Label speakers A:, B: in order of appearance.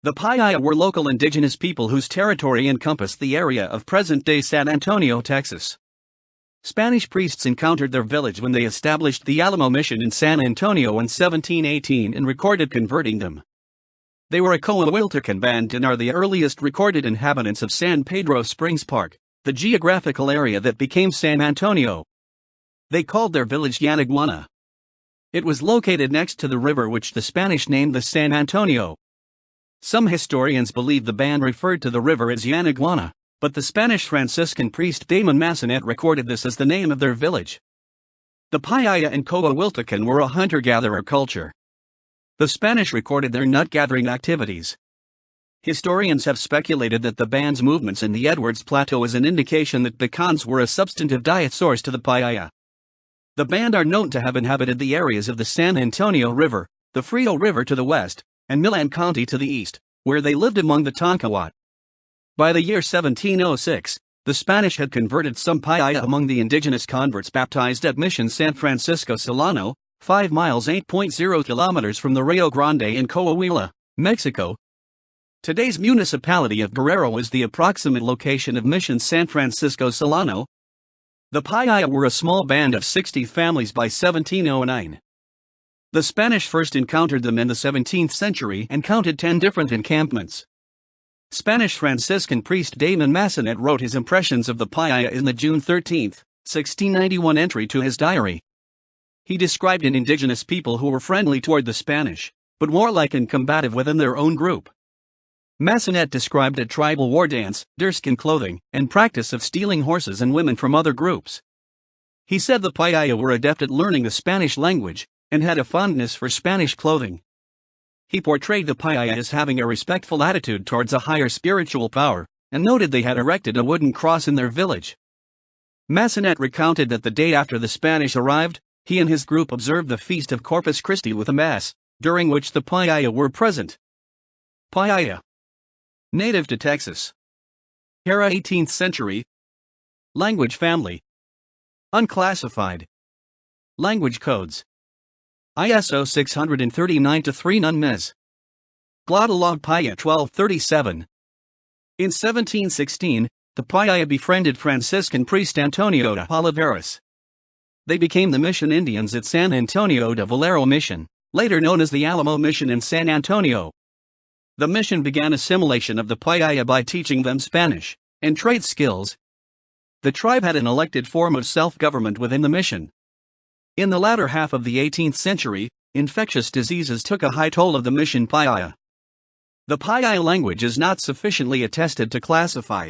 A: The Payaya were local indigenous people whose territory encompassed the area of present-day San Antonio, Texas. Spanish priests encountered their village when they established the Alamo Mission in San Antonio in 1718 and recorded converting them. They were a Coahuiltecan band and are the earliest recorded inhabitants of San Pedro Springs Park, the geographical area that became San Antonio. They called their village Yanaguana. It was located next to the river which the Spanish named the San Antonio. Some historians believe the band referred to the river as Yanaguana, but the Spanish Franciscan priest Damon Massanet recorded this as the name of their village. The Payaya and Coahuiltecan were a hunter-gatherer culture. The Spanish recorded their nut-gathering activities. Historians have speculated that the band's movements in the Edwards Plateau is an indication that pecans were a substantive diet source to the Payaya. The band are known to have inhabited the areas of the San Antonio River, the Frio River to the west, and Milan County to the east, where they lived among the Tonkawa. By the year 1706, the Spanish had converted some Payaya among the indigenous converts baptized at Mission San Francisco Solano, 5 miles 8.0 kilometers from the Rio Grande in Coahuila, Mexico. Today's municipality of Guerrero is the approximate location of Mission San Francisco Solano. The Payaya were a small band of 60 families by 1709. The Spanish first encountered them in the 17th century and counted 10 different encampments. Spanish Franciscan priest Damon Massanet wrote his impressions of the Payaya in the June 13, 1691 entry to his diary. He described an indigenous people who were friendly toward the Spanish, but warlike and combative within their own group. Massanet described a tribal war dance, deerskin clothing, and practice of stealing horses and women from other groups. He said the Payaya were adept at learning the Spanish language, and had a fondness for Spanish clothing. He portrayed the Payaya as having a respectful attitude towards a higher spiritual power, and noted they had erected a wooden cross in their village. Massanet recounted that the day after the Spanish arrived, he and his group observed the feast of Corpus Christi with a mass, during which the Payaya were present. Payaya. Native to Texas. Era 18th century. Language family. Unclassified. Language codes. ISO 639-3 Nunmez. Glottolog Paya 1237. In 1716, the Payaya befriended Franciscan priest Antonio de Oliveras. They became the Mission Indians at San Antonio de Valero Mission, later known as the Alamo Mission in San Antonio. The mission began assimilation of the Payaya by teaching them Spanish and trade skills. The tribe had an elected form of self-government within the mission. In the latter half of the 18th century, infectious diseases took a high toll of the mission Payaya. The Payaya language is not sufficiently attested to classify